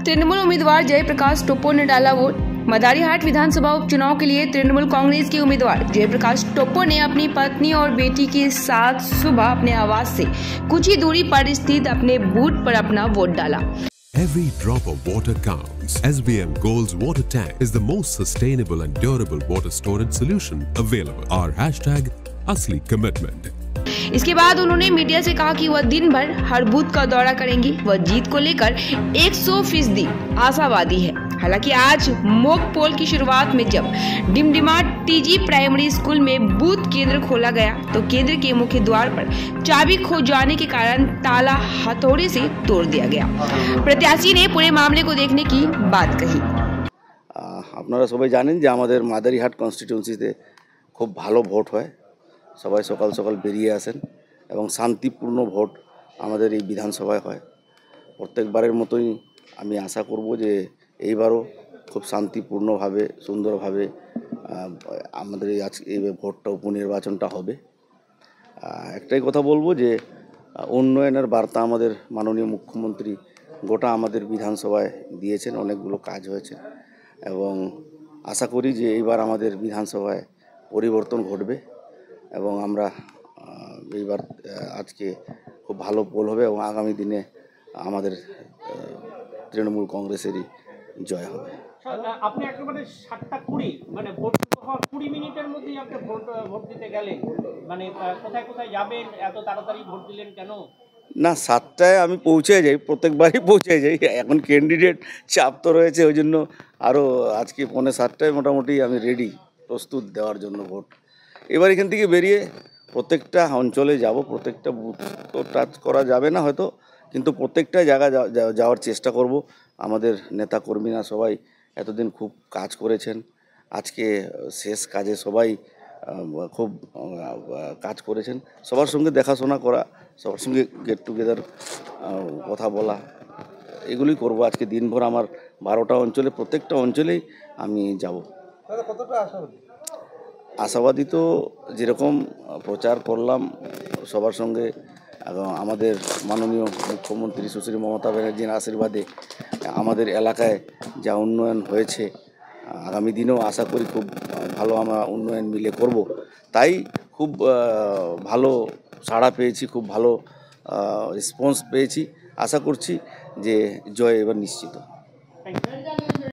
तृणमूल उम्मीदवार जयप्रकाश टोप्पो ने डाला वोट। मदारीहाट विधानसभा उपचुनाव के लिए तृणमूल कांग्रेस के उम्मीदवार जयप्रकाश टोप्पो ने अपनी पत्नी और बेटी के साथ सुबह अपने आवास से कुछ ही दूरी पर स्थित अपने बूथ पर अपना वोट डाला। Every drop of water counts. SBM Gold's water tank is the most sustainable and durable water storage solution available. Our hashtag Asli Commitment. इसके बाद उन्होंने मीडिया से कहा कि वह दिन भर हर बूथ का दौरा करेंगी। वह जीत को लेकर 100% आशावादी है। हालांकि आज मॉक पोल की शुरुआत में जब डिमडिमा टीजी प्राइमरी स्कूल में बूथ केंद्र खोला गया तो केंद्र के मुख्य द्वार पर चाबी खो जाने के कारण ताला हथौड़े से तोड़ दिया गया। प्रत्याशी ने पूरे मामले को देखने की बात कही। আপনারা সবাই জানেন যে আমাদের মাদারিহাট কনস্টিটিউয়েন্সিতে খুব ভালো ভোট হয়। সবাই সকাল সকাল বেরিয়ে আসেন এবং শান্তিপূর্ণ ভোট আমাদের এই বিধানসভায় হয়। প্রত্যেকবারের মতোই আমি আশা করব যে এইবারও খুব শান্তিপূর্ণভাবে সুন্দরভাবে আমাদের এই ভোটটা উপনির্বাচনটা হবে। একটাই কথা বলবো যে উন্নয়নের বার্তা আমাদের মাননীয় মুখ্যমন্ত্রী গোটা আমাদের বিধানসভায় দিয়েছেন, অনেকগুলো কাজ হয়েছে এবং আশা করি যে এইবার আমাদের বিধানসভায় পরিবর্তন ঘটবে এবং আমরা এইবার আজকে খুব ভালো পোল হবে এবং আগামী দিনে আমাদের তৃণমূল কংগ্রেসেরই জয় হবে। আপনি একেবারে 7:20 মানে ভোট হওয়ার 20 মিনিটের মধ্যেই আপনি ভোট দিতে গেলেন, মানে কোথায় কোথায় যাবেন, এত তাড়াতাড়ি ভোট দিলেন কেন? না, 7টায় আমি পৌঁছে যাই, প্রত্যেকবারই পৌঁছে যাই। এখন ক্যান্ডিডেট চাপ তো রয়েছে, ওই জন্য আরও আজকে 7:45 মোটামুটি আমি রেডি, প্রস্তুত দেওয়ার জন্য ভোট। এবার এখান থেকে বেরিয়ে প্রত্যেকটা অঞ্চলে যাব, প্রত্যেকটা বুথ তো টাচ করা যাবে না হয়তো, কিন্তু প্রত্যেকটা জায়গা যাওয়ার চেষ্টা করব। আমাদের নেতা কর্মীরা সবাই এতদিন খুব কাজ করেছেন, আজকে শেষ কাজে সবাই খুব কাজ করেছেন। সবার সঙ্গে দেখাশোনা করা, সবার সঙ্গে গেট টুগেদার কথা বলা, এগুলোই করব আজকে দিনভর। আমার 12টা অঞ্চলে, প্রত্যেকটা অঞ্চলেই আমি যাব। আশাবাদী তো যেরকম প্রচার করলাম সবার সঙ্গে, এবং আমাদের মাননীয় মুখ্যমন্ত্রী সুশ্রী মমতা ব্যানার্জির আশীর্বাদে আমাদের এলাকায় যা উন্নয়ন হয়েছে, আগামী দিনেও আশা করি খুব ভালো আমরা উন্নয়ন মিলে করব। তাই খুব ভালো সাড়া পেয়েছি, খুব ভালো রেসপন্স পেয়েছি। আশা করছি যে জয় এবার নিশ্চিত।